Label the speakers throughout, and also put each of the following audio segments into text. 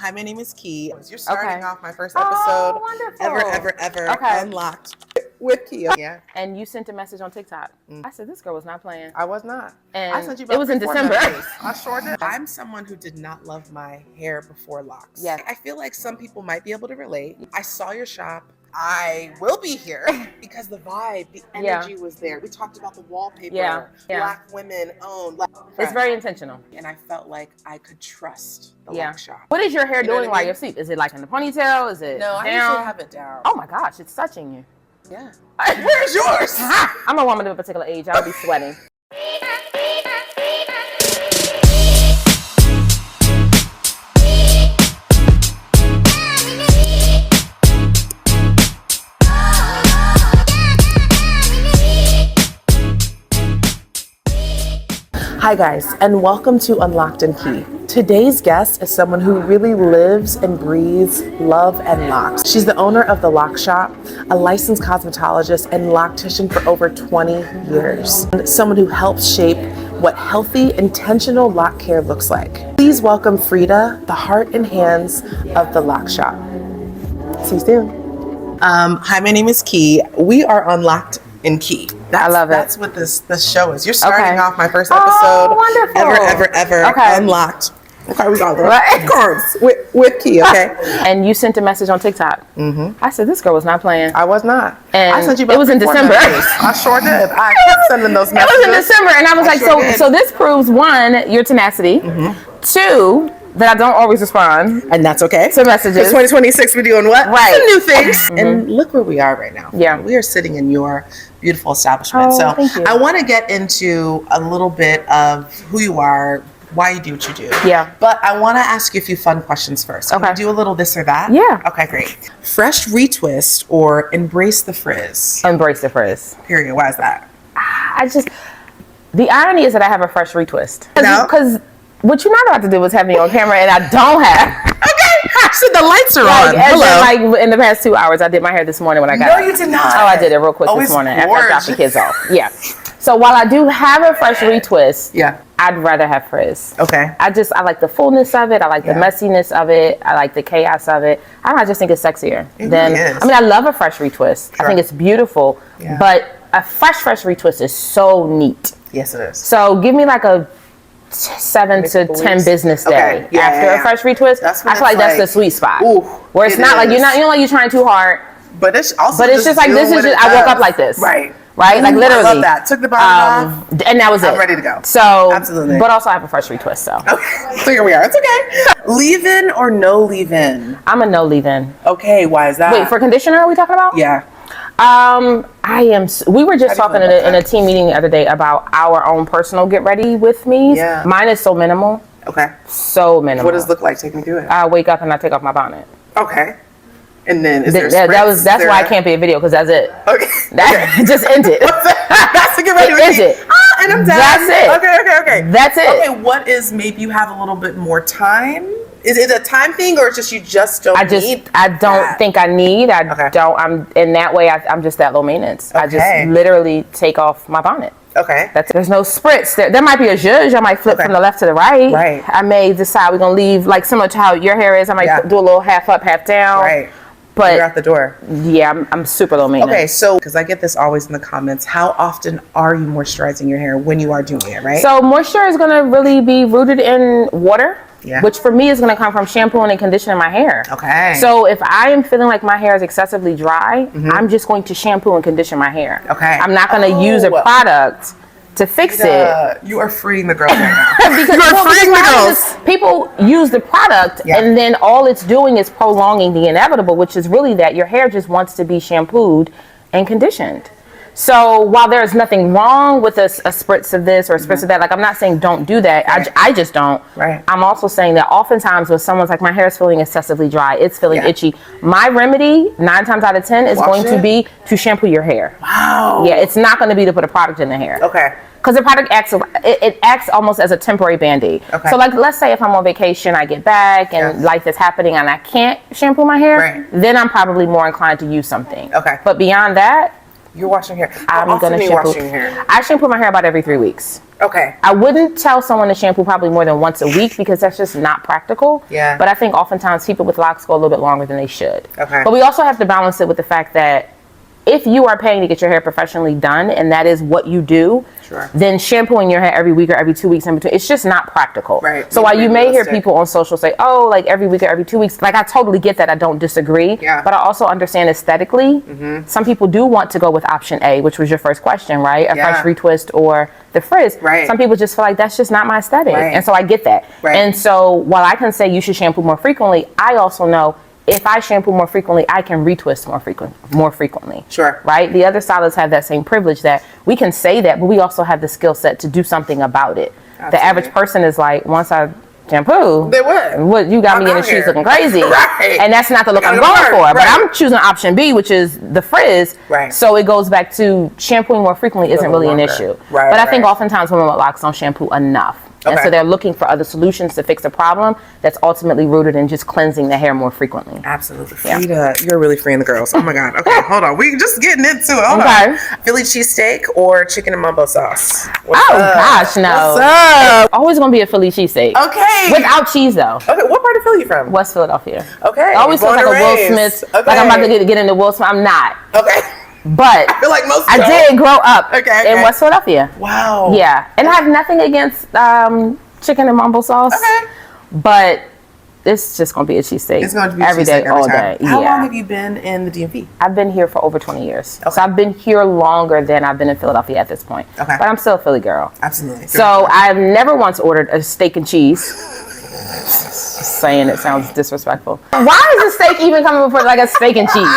Speaker 1: Hi, my name is Key. You're starting off my first episode ever Unlocked with Key. Yeah.
Speaker 2: And you sent a message on TikTok. I said, this girl was not playing.
Speaker 1: I was not.
Speaker 2: And
Speaker 1: I sent you
Speaker 2: it was in December.
Speaker 1: I sure did. I'm someone who did not love my hair before locks.
Speaker 2: Yes.
Speaker 1: I feel like some people might be able to relate. I saw your shop. I will be here because the vibe, the energy was there. We talked about the wallpaper, Black women owned.
Speaker 2: It's very intentional.
Speaker 1: And I felt like I could trust the Loc Shop.
Speaker 2: What is your hair doing while you're asleep? Is it like in the ponytail? Is it
Speaker 1: No,
Speaker 2: down?
Speaker 1: I usually have it down.
Speaker 2: Oh my gosh, it's touching you.
Speaker 1: Yeah. Where's yours?
Speaker 2: I'm a woman of a particular age. I'll be sweating.
Speaker 1: Hi guys, and welcome to Unlocked and Key. Today's guest is someone who really lives and breathes love and locks. She's the owner of the Loc Shop, a licensed cosmetologist and loctician for over 20 years. And someone who helps shape what healthy, intentional lock care looks like. Please welcome Freda, the heart and hands of the Loc Shop. See you soon. Hi, my name is Key. We are Unlocked and Key.
Speaker 2: I love it.
Speaker 1: That's what this show is. You're starting off my first episode ever Unlocked. Okay, we got that. Of course, with Key. Okay.
Speaker 2: And you sent a message on TikTok. I said, this girl was not playing.
Speaker 1: I was not.
Speaker 2: And
Speaker 1: I sent you.
Speaker 2: It was in December.
Speaker 1: I sure did. I kept sending those messages.
Speaker 2: It was in December, and I was like, so this proves one, your tenacity. Two, that I don't always respond.
Speaker 1: And that's okay.
Speaker 2: To messages.
Speaker 1: 2026, we're doing what?
Speaker 2: Right.
Speaker 1: Some new things. And look where we are right now.
Speaker 2: Yeah.
Speaker 1: We are sitting in your beautiful establishment.
Speaker 2: Oh, thank you.
Speaker 1: I want to get into a little bit of who you are, why you do what you do.
Speaker 2: Yeah.
Speaker 1: But I want to ask you a few fun questions first. Can we do a little this or that?
Speaker 2: Yeah.
Speaker 1: Okay, great. Fresh retwist or embrace the frizz?
Speaker 2: Embrace the frizz.
Speaker 1: Period. Why is that?
Speaker 2: The irony is that I have a fresh retwist.
Speaker 1: No.
Speaker 2: Because what you're not about to do is have me on camera, and I don't have.
Speaker 1: So the lights are on.
Speaker 2: Hello. Like in the past 2 hours, I did my hair this morning when I got
Speaker 1: No,
Speaker 2: up.
Speaker 1: you did not.
Speaker 2: Oh, I did it real quick this morning after I dropped the kids off. Yeah. So while I do have a fresh retwist, I'd rather have frizz.
Speaker 1: Okay.
Speaker 2: I like the fullness of it. I like the messiness of it. I like the chaos of it. I just think it's sexier. I love a fresh retwist. Sure. I think it's beautiful. Yeah. But a fresh retwist is so neat.
Speaker 1: Yes, it is.
Speaker 2: So give me like a 7 to 10 business day after a fresh retwist. I feel like that's the sweet spot. Ooh, where it's not like you're not you're trying too hard.
Speaker 1: But it's also
Speaker 2: just like this is just I woke up like this.
Speaker 1: Right.
Speaker 2: Right? Like literally.
Speaker 1: I love that. Took the bonnet off.
Speaker 2: And that was it.
Speaker 1: I'm ready to go.
Speaker 2: So
Speaker 1: absolutely.
Speaker 2: But also I have a fresh retwist, so.
Speaker 1: Okay. So here we are. It's okay. Leave-in or no leave-in?
Speaker 2: I'm a no leave-in.
Speaker 1: Okay, why is that?
Speaker 2: Wait, for conditioner are we talking about?
Speaker 1: Yeah.
Speaker 2: We were just talking in a team meeting the other day about our own personal get ready with me.
Speaker 1: Yeah.
Speaker 2: Mine is so minimal.
Speaker 1: Okay.
Speaker 2: So minimal.
Speaker 1: What does it look like? Take me through it.
Speaker 2: I wake up and I take off my bonnet.
Speaker 1: Okay. And then is there
Speaker 2: that's why I can't be a video, because that's it.
Speaker 1: Okay.
Speaker 2: Just end it.
Speaker 1: That's to get ready with
Speaker 2: End it.
Speaker 1: And I'm done.
Speaker 2: That's it.
Speaker 1: Okay.
Speaker 2: That's it.
Speaker 1: Okay, what is maybe you have a little bit more time? Is it a time thing, or it's just you just don't need?
Speaker 2: I don't think I need. I'm in that way. I'm just that low maintenance. I just literally take off my bonnet. Okay. There's no spritz. There might be a zhuzh. I might flip from the left to the right.
Speaker 1: Right.
Speaker 2: I may decide we're gonna leave like similar to how your hair is. I might do a little half up, half down.
Speaker 1: Right.
Speaker 2: But
Speaker 1: you're out the door.
Speaker 2: Yeah, I'm super low maintenance.
Speaker 1: Okay, so because I get this always in the comments, how often are you moisturizing your hair when you are doing it, right?
Speaker 2: So moisture is gonna really be rooted in water.
Speaker 1: Yeah.
Speaker 2: Which for me is going to come from shampooing and conditioning my hair. Okay. So if I am feeling like my hair is excessively dry, I'm just going to shampoo and condition my hair. Okay. I'm not going to use a product to fix it.
Speaker 1: You are freeing the girls right now.
Speaker 2: Because you are freeing the girls. People use the product and then all it's doing is prolonging the inevitable, which is really that your hair just wants to be shampooed and conditioned. So while there's nothing wrong with a spritz of this or a spritz of that, like I'm not saying don't do that. I just don't. Right. I'm also saying that oftentimes when someone's like, my hair is feeling excessively dry, it's feeling itchy. My remedy 9 times out of 10 is going to be to shampoo your hair. Wow. Yeah, it's not going to be to put a product in the hair. Okay. Because the product acts, it acts almost as a temporary Band-Aid. Okay. So like, let's say if I'm on vacation, I get back and life is happening and I can't shampoo my hair, then I'm probably more inclined to use something. Okay. But beyond that,
Speaker 1: You're washing hair.
Speaker 2: I'm
Speaker 1: How often
Speaker 2: gonna
Speaker 1: are you
Speaker 2: shampoo.
Speaker 1: washing your hair?
Speaker 2: I shampoo my hair about every 3 weeks.
Speaker 1: Okay.
Speaker 2: I wouldn't tell someone to shampoo probably more than once a week because that's just not practical.
Speaker 1: Yeah.
Speaker 2: But I think oftentimes people with locks go a little bit longer than they should.
Speaker 1: Okay.
Speaker 2: But we also have to balance it with the fact that if you are paying to get your hair professionally done and that is what you do,
Speaker 1: sure,
Speaker 2: then shampooing your hair every week or every 2 weeks in between, it's just not practical.
Speaker 1: Right.
Speaker 2: So while you may hear people on social say, oh, like every week or every 2 weeks, like I totally get that. I don't disagree.
Speaker 1: Yeah.
Speaker 2: But I also understand aesthetically, some people do want to go with option A, which was your first question, right? A fresh retwist or the frizz.
Speaker 1: Right.
Speaker 2: Some people just feel like that's just not my aesthetic.
Speaker 1: Right.
Speaker 2: And so I get that.
Speaker 1: Right.
Speaker 2: And so while I can say you should shampoo more frequently, I also know if I shampoo more frequently, I can retwist more frequently.
Speaker 1: Sure.
Speaker 2: Right? The other stylists have that same privilege that we can say that, but we also have the skill set to do something about it. Absolutely. The average person is like, once I shampoo, what you got me in the sheets looking crazy.
Speaker 1: Right.
Speaker 2: And that's not the look I'm going for. Right. But I'm choosing option B, which is the frizz.
Speaker 1: Right.
Speaker 2: So it goes back to shampooing more frequently isn't really an issue.
Speaker 1: Right.
Speaker 2: But I think oftentimes women with locks don't shampoo enough. And so they're looking for other solutions to fix a problem that's ultimately rooted in just cleansing the hair more frequently.
Speaker 1: Absolutely. Freda, you're really freeing the girls. Oh my God. Okay, hold on. We just getting into it. Hold on. Philly cheesesteak or chicken and mumbo sauce?
Speaker 2: Gosh, no.
Speaker 1: What's up?
Speaker 2: Always gonna be a Philly cheesesteak.
Speaker 1: Okay.
Speaker 2: Without cheese though.
Speaker 1: Okay, what part of Philly you from?
Speaker 2: West Philadelphia.
Speaker 1: Okay.
Speaker 2: It always feels like a Will Smith. Like I'm about to get into Will Smith. I'm not.
Speaker 1: Okay.
Speaker 2: But
Speaker 1: I feel like most
Speaker 2: I did grow up in West Philadelphia.
Speaker 1: Wow.
Speaker 2: Yeah. And I have nothing against chicken and mumbo sauce.
Speaker 1: Okay.
Speaker 2: But it's just going to be a cheesesteak.
Speaker 1: It's going to be
Speaker 2: every day, all day.
Speaker 1: How long have you been in the DMV?
Speaker 2: I've been here for over 20 years. Okay. So I've been here longer than I've been in Philadelphia at this point. Okay. But I'm still a Philly girl.
Speaker 1: Absolutely.
Speaker 2: So I've never once ordered a steak and cheese. Just saying, it sounds disrespectful. Why is a steak even coming before like a steak and cheese?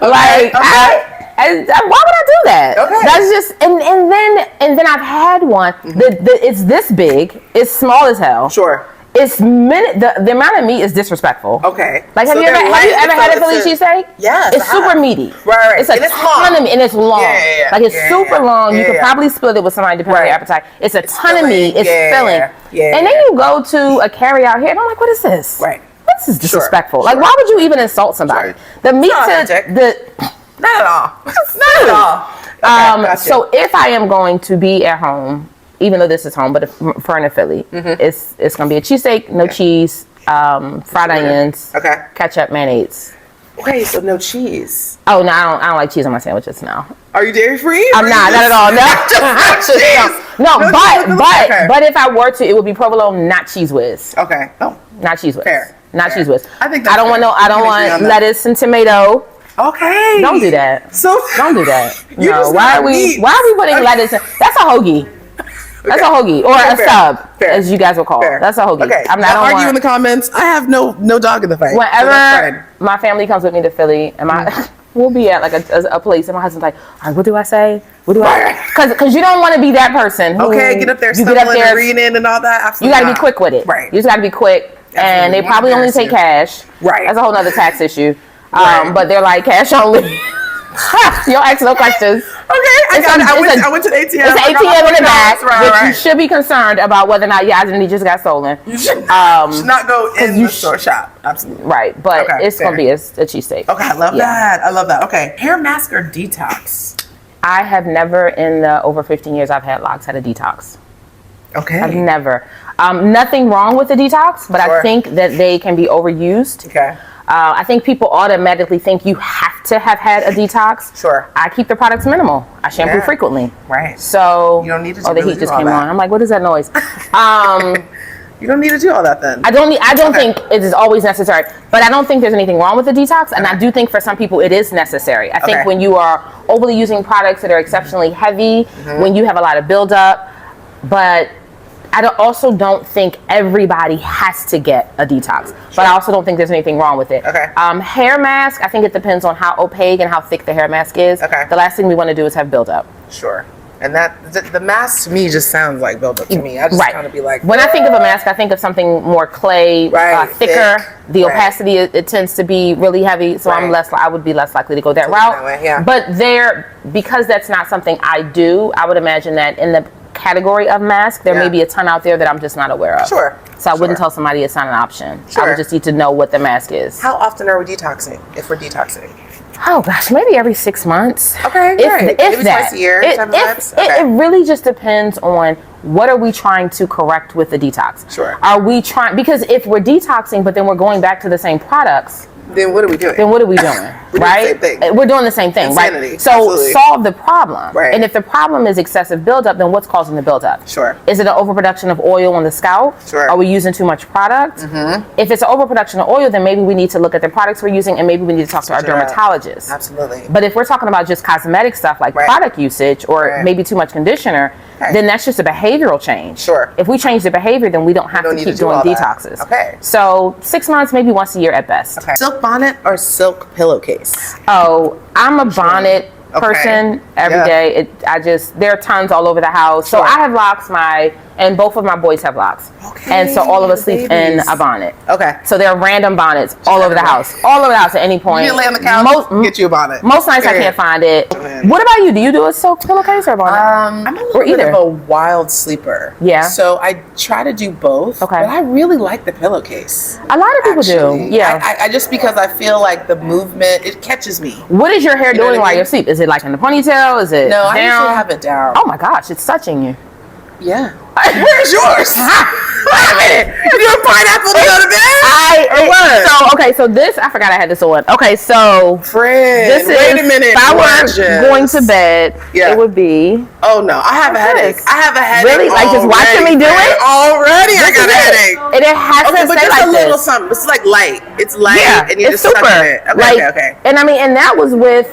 Speaker 2: Like, why would I do that? Okay. That's just and then I've had one. It's this big. It's small as hell.
Speaker 1: Sure.
Speaker 2: It's the amount of meat is disrespectful.
Speaker 1: Okay.
Speaker 2: Like have you ever had a Philly cheesesteak?
Speaker 1: Yes.
Speaker 2: It's super meaty. Right. It's a ton of meat and it's long. Yeah. Like it's super long. You could probably split it with somebody depending on your appetite. It's a ton of meat. It's filling. Yeah. And then you go to a carry out here and I'm like, what is this? Right. This is disrespectful. Like why would you even insult somebody? The meat
Speaker 1: not at all. Not at all.
Speaker 2: So if I am going to be at home, even though this is home, but for in Philly, it's going to be a cheesesteak, no cheese, fried onions, ketchup, mayonnaise.
Speaker 1: Okay, so no cheese.
Speaker 2: Oh no, I don't like cheese on my sandwiches now.
Speaker 1: Are you dairy free?
Speaker 2: I'm not at all. No, but if I were to, it would be provolone, not cheese whiz.
Speaker 1: Okay. Oh,
Speaker 2: not cheese whiz.
Speaker 1: Fair.
Speaker 2: Not cheese whiz.
Speaker 1: I think
Speaker 2: I don't want lettuce and tomato.
Speaker 1: Okay.
Speaker 2: Don't do that.
Speaker 1: So
Speaker 2: don't do that. No. Why are we putting lettuce in? That's a hoagie. That's a hoagie or a sub, as you guys will call it. That's a hoagie.
Speaker 1: Okay. I'm not argue in the comments. I have no dog in the fight.
Speaker 2: Whenever my family comes with me to Philly, and we'll be at like a place, and my husband's like, all right, what do I say? What do I? Because you don't want to be that person who
Speaker 1: get up there, stumbling and reading and all that. Absolutely.
Speaker 2: You got to be quick with it. Right. You just got to be quick. And they probably only take cash. Right. That's a whole nother tax issue. But they're like cash only. You don't ask no questions. Okay, I went to the ATM. It's an ATM in the back, which you should be concerned about whether or not your identity just got stolen.
Speaker 1: You should not go in the store shop. Absolutely.
Speaker 2: Right, but it's going to be a cheesesteak.
Speaker 1: Okay, I love that. I love that. Okay, hair mask or detox?
Speaker 2: I have never in the over 15 years I've had locks had a detox. Okay. I've never. Nothing wrong with the detox, but I think that they can be overused. Okay. I think people automatically think you have to have had a detox. Sure. I keep the products minimal. I shampoo frequently. Right. So. You don't need to. The heat just came on. I'm like, what is that noise?
Speaker 1: You don't need to do all that then.
Speaker 2: I don't think it is always necessary, but I don't think there's anything wrong with the detox, and I do think for some people it is necessary. I think when you are overly using products that are exceptionally heavy, when you have a lot of buildup, but I also don't think everybody has to get a detox, but I also don't think there's anything wrong with it. Okay. Hair mask, I think it depends on how opaque and how thick the hair mask is. Okay. The last thing we want to do is have buildup. Sure. And the mask to me just sounds like buildup to me. I just kind of be like, when I think of a mask, I think of something more clay, thicker. The opacity it tends to be really heavy, so I would be less likely to go that route. But because that's not something I do, I would imagine that in the category of mask, there may be a ton out there that I'm just not aware of. Sure. So I wouldn't tell somebody it's not an option. Sure. I would just need to know what the mask is.
Speaker 1: How often are we detoxing, if we're detoxing?
Speaker 2: Oh gosh, maybe every 6 months.
Speaker 1: Okay, great.
Speaker 2: If
Speaker 1: Maybe
Speaker 2: that.
Speaker 1: twice a year.
Speaker 2: It really just depends on what are we trying to correct with the detox.
Speaker 1: Sure.
Speaker 2: Are we trying, because if we're detoxing but then we're going back to the same products,
Speaker 1: then what are we doing?
Speaker 2: Right?
Speaker 1: Doing the same thing.
Speaker 2: We're doing the same thing,
Speaker 1: Insanity.
Speaker 2: right? So
Speaker 1: Absolutely.
Speaker 2: solve the problem.
Speaker 1: Right.
Speaker 2: And if the problem is excessive buildup, then what's causing the buildup?
Speaker 1: Sure.
Speaker 2: Is it an overproduction of oil on the scalp?
Speaker 1: Sure.
Speaker 2: Are we using too much product? If it's an overproduction of oil, then maybe we need to look at the products we're using, and maybe we need to talk to our dermatologist.
Speaker 1: Absolutely.
Speaker 2: But if we're talking about just cosmetic stuff like product usage or maybe too much conditioner, then that's just a behavioral change.
Speaker 1: Sure.
Speaker 2: If we change the behavior, then we don't have to keep doing detoxes.
Speaker 1: Okay.
Speaker 2: So 6 months, maybe once a year at best.
Speaker 1: Okay. Silk bonnet or silk pillowcase?
Speaker 2: Oh, I'm a bonnet person every day. There are tons all over the house. So I have locks, and both of my boys have locks. Okay. And so all of us sleep in a bonnet. Okay. So there are random bonnets all over the house. All over the house at any point.
Speaker 1: You can lay on the couch, get you a bonnet.
Speaker 2: Most nights I can't find it. What about you? Do you do a silk pillowcase or a bonnet?
Speaker 1: I'm a little bit of a wild sleeper. Yeah. So I try to do both. Okay. But I really like the pillowcase.
Speaker 2: A lot of people do. Yeah.
Speaker 1: I just because I feel like the movement, it catches me.
Speaker 2: What is your hair doing while you're asleep? Is it like in the ponytail? Is it down?
Speaker 1: I usually have it down.
Speaker 2: Oh my gosh, it's touching you.
Speaker 1: Yeah. Where's yours? Wait a minute. You doing pineapple to go to bed?
Speaker 2: So this, I forgot I had this on. Okay, so
Speaker 1: Fred, wait a minute.
Speaker 2: If I were going to bed, it would be.
Speaker 1: Oh no, I have a headache. I have a headache.
Speaker 2: Really? Like just watching me do it?
Speaker 1: Already, I got a headache.
Speaker 2: And it has to stay like this.
Speaker 1: But just a little something. It's like light. It's light, and you just suck on it. Okay.
Speaker 2: And I mean, and that was with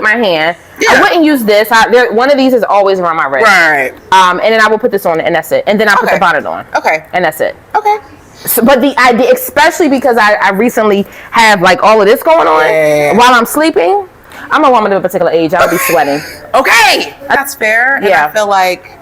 Speaker 2: my hand. Yeah. I wouldn't use this. One of these is always around my wrist. Right. And then I will put this on, and that's it. And then I put the bonnet on. Okay. And that's it. Okay. So, but the idea, especially because I recently have like all of this going on while I'm sleeping. I'm a woman of a particular age. I'll be sweating.
Speaker 1: Okay. That's fair. And I feel like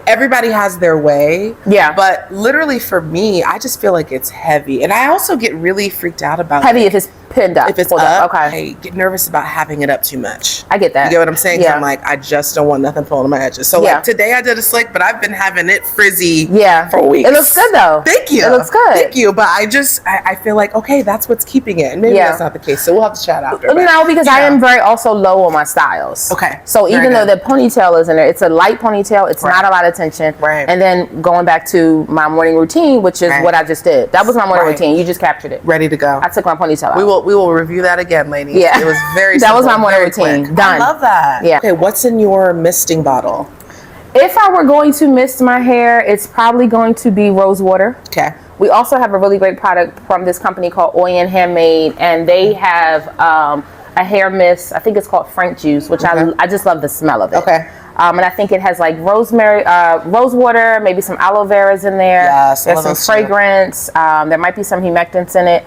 Speaker 1: everybody has their way. Yeah. But literally for me, I just feel like it's heavy. And I also get really freaked out about
Speaker 2: heavy if it's pinned up.
Speaker 1: If it's up, I get nervous about having it up too much.
Speaker 2: I get that.
Speaker 1: You get what I'm saying? Yeah. I'm like, I just don't want nothing pulling on my edges. So like today I did a slick, but I've been having it frizzy for weeks.
Speaker 2: It looks good though.
Speaker 1: Thank you.
Speaker 2: It looks good.
Speaker 1: Thank you. But I feel like, okay, that's what's keeping it. And maybe that's not the case. So we'll have to chat after.
Speaker 2: No, because I am very also low on my styles. Okay. So even though the ponytail is in there, it's a light ponytail. It's not a lot of tension. Right. And then going back to my morning routine, which is what I just did. That was my morning routine. You just captured it.
Speaker 1: Ready to go.
Speaker 2: I took my ponytail out.
Speaker 1: We will review that again, ladies. Yeah. It was very
Speaker 2: that was my morning routine.
Speaker 1: Quick.
Speaker 2: Done.
Speaker 1: I love that. Yeah. Okay, what's in your misting bottle?
Speaker 2: If I were going to mist my hair, it's probably going to be rose water. Okay. We also have a really great product from this company called Oyen Handmade, and they have a hair mist. I think it's called Frank Juice, which I just love the smell of it. Okay. And I think it has like rosemary, rose water, maybe some aloe veras in there. Yes, there's some fragrance. There might be some humectants in it.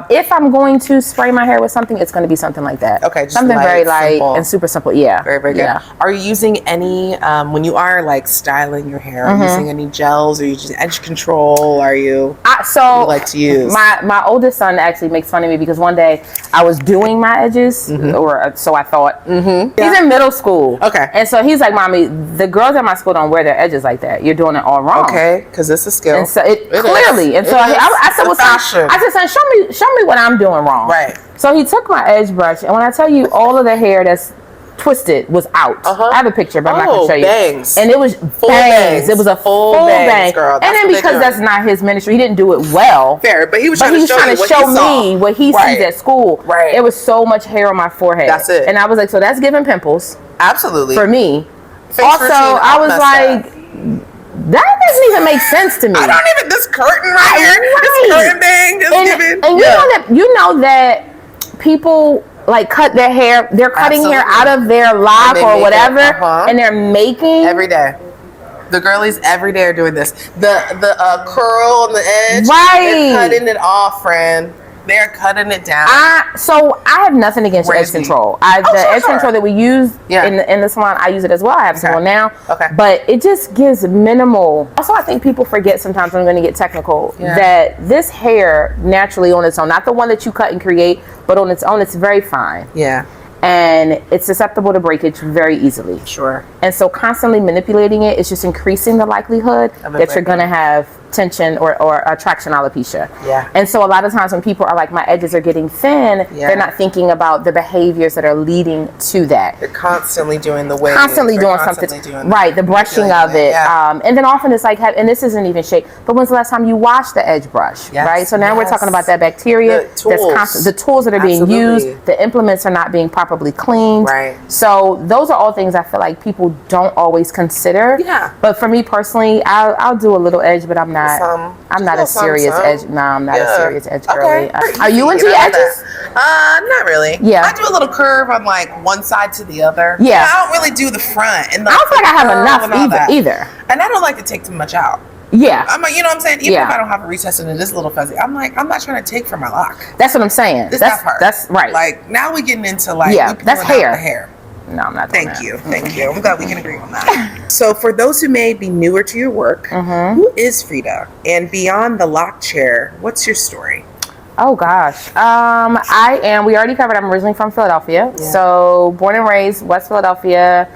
Speaker 2: If I'm going to spray my hair with something, it's going to be something like that. Okay, just something very light and super simple. Yeah, very good. Yeah.
Speaker 1: Are you using any when you are like styling your hair? Are you using any gels? Are you using edge control? Are you? What do you like to use?
Speaker 2: My oldest son actually makes fun of me because one day I was doing my edges, or so I thought. He's in middle school. Okay, and so he's like, "Mommy, the girls at my school don't wear their edges like that. You're doing it all wrong."
Speaker 1: Okay, because it's a skill.
Speaker 2: And so it clearly. And so I said, "Well, son," I said, "Son, show me what I'm doing wrong." Right. So he took my edge brush, and when I tell you all of the hair that's twisted was out. I have a picture, but I'm not gonna show you. Bangs. And it was full bangs. It was a full bang. Girl, and then because that's not his ministry, he didn't do it well.
Speaker 1: Fair, but he was trying to show
Speaker 2: me what he sees at school. Right. There was so much hair on my forehead.
Speaker 1: That's it.
Speaker 2: And I was like, so that's giving pimples.
Speaker 1: Absolutely.
Speaker 2: For me. Also, I was like, that doesn't even make sense to me.
Speaker 1: I don't even, this curtain right here, this curtain bang,
Speaker 2: and you know that people like cut their hair, they're cutting hair out of their lock or whatever, and they're making
Speaker 1: every day. The girlies every day are doing this. The curl on the edge, they're cutting it off, friend. They're cutting it down.
Speaker 2: So I have nothing against edge control. The edge control that we use in the salon, I use it as well. I have some on now. Okay. But it just gives minimal. Also, I think people forget sometimes, I'm going to get technical, that this hair naturally on its own, not the one that you cut and create, but on its own, it's very fine. Yeah. And it's susceptible to breakage very easily. Sure. And so constantly manipulating it is just increasing the likelihood that you're going to have tension or attraction alopecia.
Speaker 1: Yeah.
Speaker 2: And so a lot of times when people are like, my edges are getting thin, they're not thinking about the behaviors that are leading to that.
Speaker 1: They're constantly doing the waves.
Speaker 2: Constantly doing something. Right, the brushing of it. Yeah. And then often it's like, and this isn't even shape, but when's the last time you washed the edge brush?
Speaker 1: Yes.
Speaker 2: Right? So now we're talking about that bacteria. The tools that are being used, the implements are not being properly cleaned.
Speaker 1: Right.
Speaker 2: So those are all things I feel like people don't always consider.
Speaker 1: Yeah.
Speaker 2: But for me personally, I'll do a little edge, but I'm not a serious edge. No, I'm not a serious edge girly.
Speaker 1: Okay.
Speaker 2: Are you into edges?
Speaker 1: Not really.
Speaker 2: Yeah.
Speaker 1: I do a little curve on like one side to the other.
Speaker 2: Yeah.
Speaker 1: I don't really do the front. And
Speaker 2: I don't feel like I have enough either.
Speaker 1: And I don't like to take too much out.
Speaker 2: Yeah.
Speaker 1: I'm like, you know what I'm saying? Even if I don't have a recess and it is a little fuzzy, I'm like, I'm not trying to take from my lock.
Speaker 2: That's what I'm saying.
Speaker 1: That part.
Speaker 2: That's right.
Speaker 1: Like, now we're getting into like,
Speaker 2: that's hair.
Speaker 1: The hair.
Speaker 2: No, I'm not doing
Speaker 1: Thank
Speaker 2: that.
Speaker 1: you. Thank you. I'm glad we can agree on that. So for those who may be newer to your work, who is Freda? And beyond the lock chair, what's your story?
Speaker 2: Oh gosh. We already covered, I'm originally from Philadelphia. Yeah. So born and raised West Philadelphia,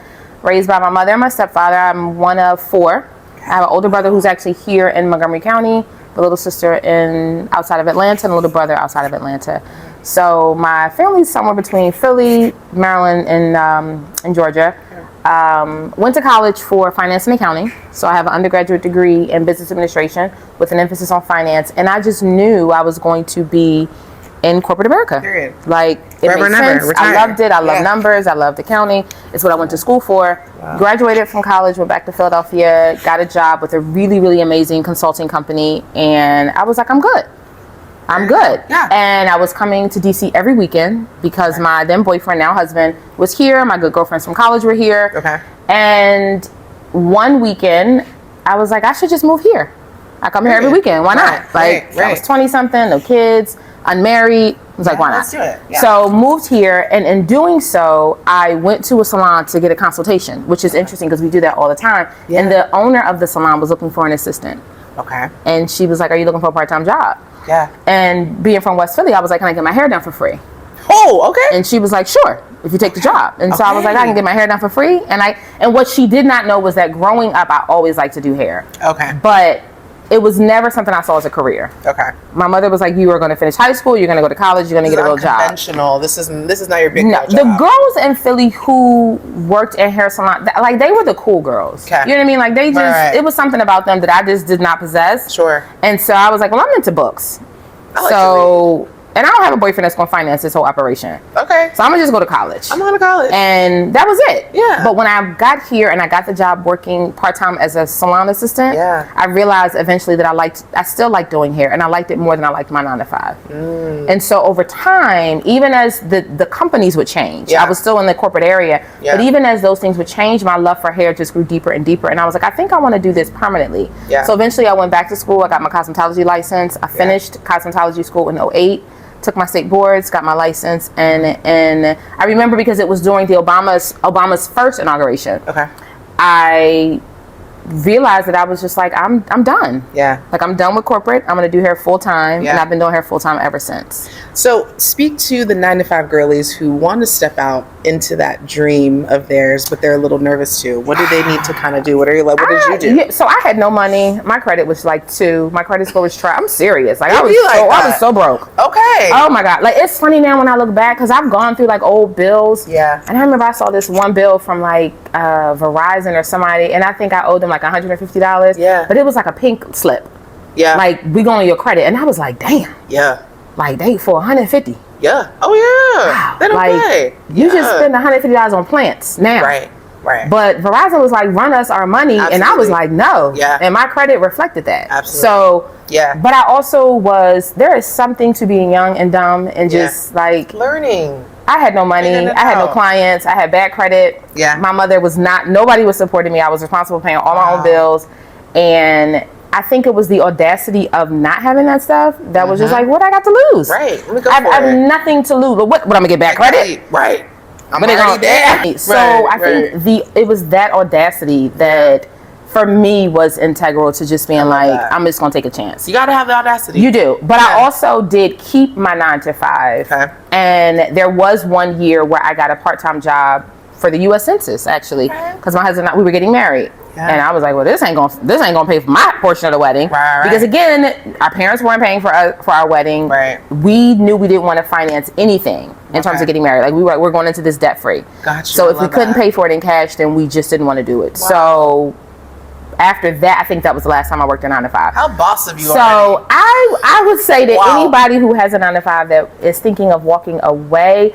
Speaker 2: raised by my mother and my stepfather. I'm one of four. I have an older brother who's actually here in Montgomery County, a little sister outside of Atlanta, and a little brother outside of Atlanta. So my family's somewhere between Philly, Maryland, and Georgia. Went to college for finance and accounting. So I have an undergraduate degree in business administration with an emphasis on finance. And I just knew I was going to be in corporate America.
Speaker 1: Period.
Speaker 2: Like, it made sense. I loved it. I love numbers. I loved accounting. It's what I went to school for. Wow. Graduated from college, went back to Philadelphia, got a job with a really, really amazing consulting company. And I was like, I'm good. I'm good.
Speaker 1: Yeah.
Speaker 2: And I was coming to DC every weekend because my then boyfriend, now husband, was here. My good girlfriends from college were here.
Speaker 1: Okay.
Speaker 2: And one weekend, I was like, I should just move here. I come here every weekend. Why not? I was 20-something, no kids, unmarried. I was like, why not?
Speaker 1: Let's do it. Yeah.
Speaker 2: So moved here, and in doing so, I went to a salon to get a consultation, which is interesting because we do that all the time. Yeah. And the owner of the salon was looking for an assistant.
Speaker 1: Okay.
Speaker 2: And she was like, are you looking for a part-time job?
Speaker 1: Yeah.
Speaker 2: And being from West Philly, I was like, can I get my hair done for free?
Speaker 1: Oh, okay.
Speaker 2: And she was like, sure, if you take the job. And so I was like, I can get my hair done for free. And what she did not know was that growing up, I always liked to do hair.
Speaker 1: Okay.
Speaker 2: But it was never something I saw as a career.
Speaker 1: Okay.
Speaker 2: My mother was like, you are going to finish high school, you're going to go to college, you're going to get a real job.
Speaker 1: Conventional. This is not your big job.
Speaker 2: The girls in Philly who worked in hair salon, like, they were the cool girls. Okay. You know what I mean? Like, they just, it was something about them that I just did not possess.
Speaker 1: Sure.
Speaker 2: And so I was like, well, I'm into books.
Speaker 1: I like to read.
Speaker 2: And I don't have a boyfriend that's going to finance this whole operation.
Speaker 1: Okay.
Speaker 2: So I'm going to just go to college.
Speaker 1: I'm going to college.
Speaker 2: And that was it.
Speaker 1: Yeah.
Speaker 2: But when I got here and I got the job working part-time as a salon assistant, I realized eventually that I still liked doing hair, and I liked it more than I liked my 9-to-5. And so over time, even as the companies would change, I was still in the corporate area, but even as those things would change, my love for hair just grew deeper and deeper. And I was like, I think I want to do this permanently. Yeah. So eventually I went back to school. I got my cosmetology license. I finished cosmetology school in 2008. Took my state boards, got my license, and I remember because it was during the Obama's first inauguration. Okay. I realized that I was just like, I'm done. Yeah. Like, I'm done with corporate. I'm gonna do hair full time, and I've been doing hair full time ever since.
Speaker 1: So speak to the 9-to-5 girlies who want to step out into that dream of theirs, but they're a little nervous too. What do they need to kind of do? What did you do?
Speaker 2: Yeah, so I had no money. My credit was like 2. My credit score was trash. I'm serious. Like, I was so broke. Okay. Oh my God. Like, it's funny now when I look back because I've gone through like old bills. Yeah. And I remember I saw this one bill from like Verizon or somebody, and I think I owed them like $150. Yeah. But it was like a pink slip. Yeah. Like, we go on your credit, and I was like, damn. Yeah. Like, they for $150.
Speaker 1: Yeah. Oh yeah. Wow. They don't pay.
Speaker 2: You just spend $150 on plants now. Right. Right. But Verizon was like, run us our money. Absolutely. And I was like, no. Yeah. And my credit reflected that. Absolutely. So yeah. But I also there is something to being young and dumb and just like
Speaker 1: learning.
Speaker 2: I had no money. I had no clients. I had bad credit. Yeah. My mother was nobody was supporting me. I was responsible for paying all my own bills. And I think it was the audacity of not having that stuff that was just like, what I got to lose? Right. Let me go I have nothing to lose. But what I'm gonna get back credit? Right. I'm already there. So I think it was that audacity that for me was integral to just being like, I'm just gonna take a chance.
Speaker 1: You gotta have the audacity.
Speaker 2: You do. But I also did keep my 9-to-5. Okay. And there was one year where I got a part-time job for the U.S. Census, actually, because my husband and I, we were getting married.
Speaker 1: Yeah.
Speaker 2: And I was like, well, this ain't gonna pay for my portion of the wedding.
Speaker 1: Right.
Speaker 2: Because again, our parents weren't paying for our wedding.
Speaker 1: Right.
Speaker 2: We knew we didn't want to finance anything in terms of getting married. Like we're going into this debt free.
Speaker 1: Gotcha.
Speaker 2: So if we couldn't pay for it in cash, then we just didn't want to do it.
Speaker 1: Wow.
Speaker 2: So after that, I think that was the last time I worked a 9 to 5.
Speaker 1: How boss of you
Speaker 2: So
Speaker 1: already.
Speaker 2: I would say that anybody who has a 9 to 5 that is thinking of walking away,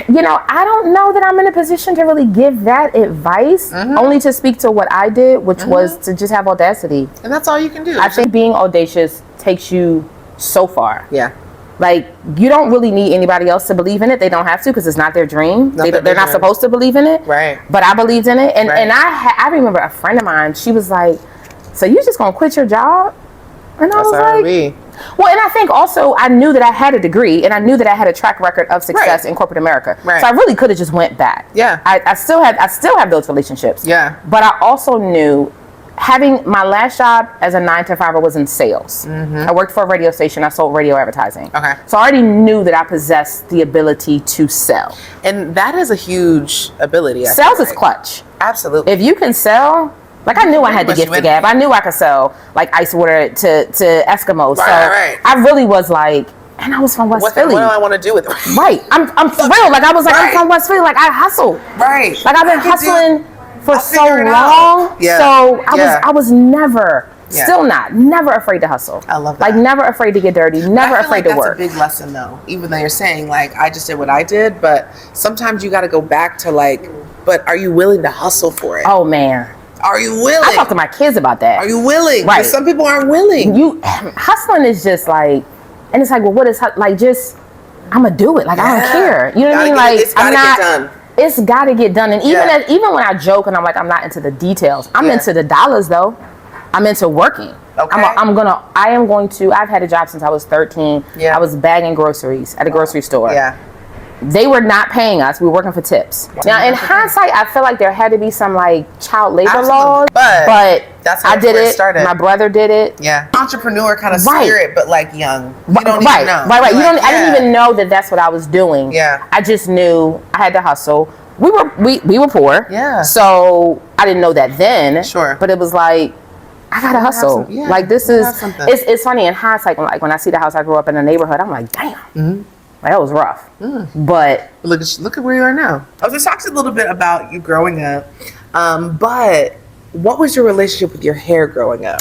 Speaker 2: you know, I don't know that I'm in a position to really give that advice, only to speak to what I did, which was to just have audacity.
Speaker 1: And that's all you can do.
Speaker 2: I think being audacious takes you so far.
Speaker 1: Yeah.
Speaker 2: Like, you don't really need anybody else to believe in it. They don't have to, because it's not their dream. They're not supposed to believe in it.
Speaker 1: Right.
Speaker 2: But I believed in it. And I remember a friend of mine, she was like, so you just gonna quit your job? And I was like, well, and I think also I knew that I had a degree, and I knew that I had a track record of success in corporate America. Right. So I really could have just went back.
Speaker 1: Yeah.
Speaker 2: I still have those relationships.
Speaker 1: Yeah.
Speaker 2: But I also knew, having my last job as a 9 to 5 was in sales. I worked for a radio station. I sold radio advertising.
Speaker 1: Okay.
Speaker 2: So I already knew that I possessed the ability to sell.
Speaker 1: And that is a huge ability.
Speaker 2: Sales is clutch.
Speaker 1: Absolutely.
Speaker 2: If you can sell, like, I knew I had the gift of gab. I knew I could sell like ice water to Eskimos. So I really was like, and I was from West Philly.
Speaker 1: What do I want to do with it?
Speaker 2: Right. I'm for real. Like, I was like, I'm from West Philly. Like, I hustle.
Speaker 1: Right.
Speaker 2: Like, I've been hustling for so long.
Speaker 1: Yeah.
Speaker 2: So I was never, still never afraid to hustle.
Speaker 1: I love that.
Speaker 2: Like, never afraid to get dirty, never afraid to work.
Speaker 1: That's a big lesson, though. Even though you're saying, like, I just did what I did, but sometimes you got to go back to, like, but are you willing to hustle for it?
Speaker 2: Oh, man.
Speaker 1: Are you willing?
Speaker 2: I talk to my kids about that.
Speaker 1: Are you willing?
Speaker 2: Right.
Speaker 1: Some people aren't willing.
Speaker 2: Hustling is just like, and it's like, well, what is, like, just, I'm going to do it. Like, I don't care. You know what I mean? Like,
Speaker 1: it's gotta get done.
Speaker 2: It's got to get done. And even when I joke and I'm like, I'm not into the details, I'm into the dollars, though. I'm into working.
Speaker 1: Okay.
Speaker 2: I've had a job since I was 13.
Speaker 1: Yeah.
Speaker 2: I was bagging groceries at a grocery store.
Speaker 1: Yeah.
Speaker 2: They were not paying us. We were working for tips. Now, in hindsight, I feel like there had to be some, like, child labor laws. But
Speaker 1: that's how
Speaker 2: I did it.
Speaker 1: Started.
Speaker 2: My brother did it.
Speaker 1: Yeah. Entrepreneur kind of spirit, but, like, young. You don't even know.
Speaker 2: Right. I didn't even know that that's what I was doing.
Speaker 1: Yeah.
Speaker 2: I just knew I had to hustle. We were poor.
Speaker 1: Yeah.
Speaker 2: So I didn't know that then.
Speaker 1: Sure.
Speaker 2: But it was like, I gotta hustle. Like, this is, it's funny in hindsight, when I see the house I grew up in, the neighborhood, I'm like, damn. Like, that was rough. But
Speaker 1: look at where you are now. I was just talking a little bit about you growing up, but what was your relationship with your hair growing up?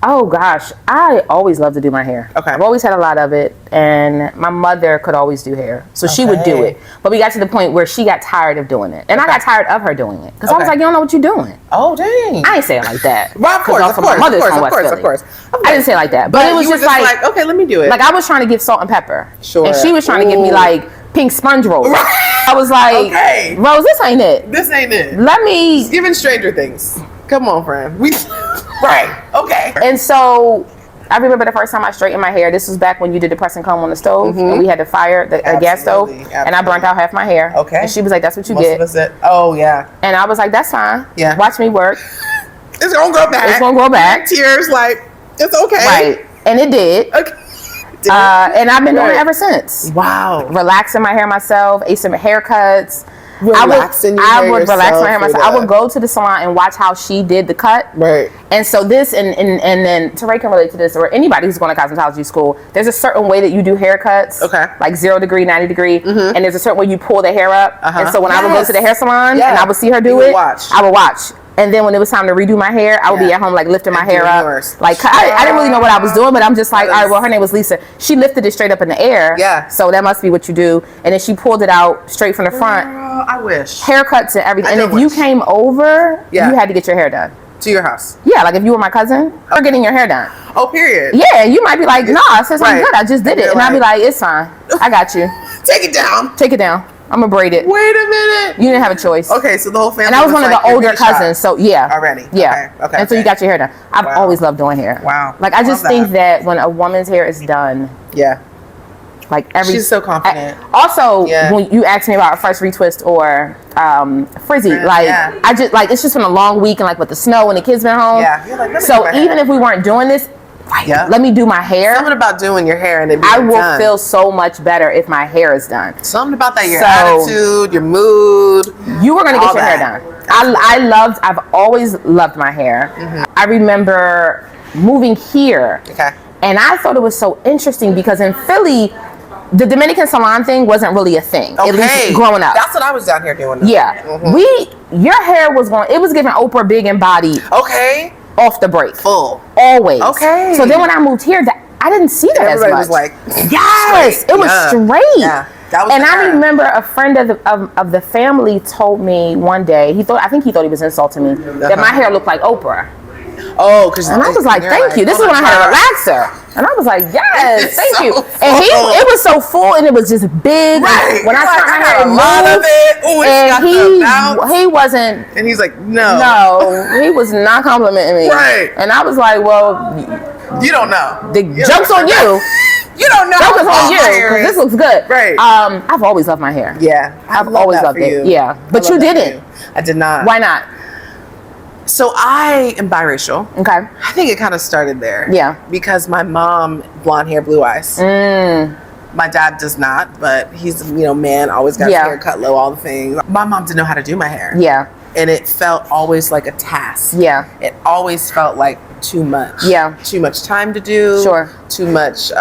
Speaker 2: Oh gosh, I always loved to do my hair. Okay. I've always had a lot of it, and my mother could always do hair, so she would do it. But we got to the point where she got tired of doing it, and I got tired of her doing it, because I was like, you don't know what you're doing.
Speaker 1: Oh dang!
Speaker 2: I ain't say it like that.
Speaker 1: Well, of course.
Speaker 2: I didn't say it like that, but it was just like,
Speaker 1: okay, let me do it.
Speaker 2: Like, I was trying to give salt and pepper,
Speaker 1: and
Speaker 2: she was trying to give me like pink sponge rolls. I was like, okay, Rose, this ain't it.
Speaker 1: This ain't it.
Speaker 2: Let me.
Speaker 1: It's giving Stranger Things. Come on, friend. Right. Okay.
Speaker 2: And so I remember the first time I straightened my hair. This was back when you did the press and comb on the stove, and we had to fire a gas stove, and I burnt out half my hair. Okay. And she was like, "That's what you get."
Speaker 1: Oh yeah. And
Speaker 2: I was like, "That's fine.
Speaker 1: Yeah.
Speaker 2: Watch me work.
Speaker 1: It's gonna grow back.
Speaker 2: It's gonna grow back."
Speaker 1: Tears, like, it's okay.
Speaker 2: Right. And it did. Okay. And I've been doing it ever since.
Speaker 1: Wow.
Speaker 2: Relaxing my hair myself, ate some haircuts.
Speaker 1: I
Speaker 2: would relax my hair myself. I would go to the salon and watch how she did the cut. Right. And so this, and then Teray can relate to this, or anybody who's going to cosmetology school, there's a certain way that you do haircuts. Okay. Like 0 degree, 90 degree. And there's a certain way you pull the hair up. And so when I would go to the hair salon and I would see her do it, I would watch. And then when it was time to redo my hair, I would be at home, like, lifting my hair up. Like, I didn't really know what I was doing, but I'm just like, all right, well, her name was Lisa. She lifted it straight up in the air. Yeah. So that must be what you do. And then she pulled it out straight from the front.
Speaker 1: I wish.
Speaker 2: Haircuts and everything. And if you came over, you had to get your hair done.
Speaker 1: To your house?
Speaker 2: Yeah, like if you were my cousin, or getting your hair done.
Speaker 1: Oh, period.
Speaker 2: Yeah, you might be like, nah, sis, I'm good. I just did it. And I'd be like, it's fine. I got you.
Speaker 1: Take it down.
Speaker 2: Take it down. I'm gonna braid it.
Speaker 1: Wait a minute.
Speaker 2: You didn't have a choice.
Speaker 1: Okay, so the whole family.
Speaker 2: And I was one of the older cousins, so yeah.
Speaker 1: Already.
Speaker 2: Yeah. Okay. And so you got your hair done. I've always loved doing hair.
Speaker 1: Wow.
Speaker 2: Like, I just think that when a woman's hair is done.
Speaker 1: Yeah.
Speaker 2: Like
Speaker 1: she's so confident.
Speaker 2: Also, when you asked me about a fresh retwist or frizzy, like I just like, it's just been a long week, and like with the snow and the kids been home. Yeah. You're like, so even if we weren't doing this, let me do my hair.
Speaker 1: Something about doing your hair and it being
Speaker 2: I will feel so much better if my hair is done.
Speaker 1: Something about that, your attitude, your mood.
Speaker 2: You were gonna get your hair done. I've always loved my hair. I remember moving here.
Speaker 1: Okay.
Speaker 2: And I thought it was so interesting because in Philly, the Dominican salon thing wasn't really a thing.
Speaker 1: Okay.
Speaker 2: At least growing up.
Speaker 1: That's what I was down here doing.
Speaker 2: Yeah. Your hair was it was giving Oprah big and body.
Speaker 1: Okay.
Speaker 2: Off the break.
Speaker 1: Full.
Speaker 2: Always.
Speaker 1: Okay.
Speaker 2: So then when I moved here, I didn't see that
Speaker 1: Everybody
Speaker 2: as much.
Speaker 1: was like,
Speaker 2: yes,
Speaker 1: straight.
Speaker 2: It was straight.
Speaker 1: Yeah. That was
Speaker 2: and I remember a friend of the family told me one day, I think he thought he was insulting me, that my hair looked like Oprah.
Speaker 1: Oh, because
Speaker 2: and I was like, thank you. This is when I had a relaxer, and I was like, yes, thank you. And it was so full, and it was just big.
Speaker 1: Right.
Speaker 2: When I started my hair,
Speaker 1: a lot of it. Ooh,
Speaker 2: and he wasn't.
Speaker 1: And he's like, no,
Speaker 2: he was not complimenting me.
Speaker 1: Right.
Speaker 2: And I was like, well,
Speaker 1: you don't know.
Speaker 2: The joke's on you.
Speaker 1: You don't know.
Speaker 2: Joke's on you because this looks good.
Speaker 1: Right.
Speaker 2: I've always loved my hair.
Speaker 1: Yeah,
Speaker 2: I've always loved it. Yeah, but you didn't.
Speaker 1: I did not.
Speaker 2: Why not?
Speaker 1: So I am biracial.
Speaker 2: Okay.
Speaker 1: I think it kind of started there.
Speaker 2: Yeah.
Speaker 1: Because my mom, blonde hair, blue eyes. My dad does not, but he's, man, always got his hair cut low, all the things. My mom didn't know how to do my hair.
Speaker 2: Yeah.
Speaker 1: And it felt always like a task.
Speaker 2: Yeah.
Speaker 1: It always felt like too much.
Speaker 2: Yeah.
Speaker 1: Too much time to do.
Speaker 2: Sure.
Speaker 1: Too much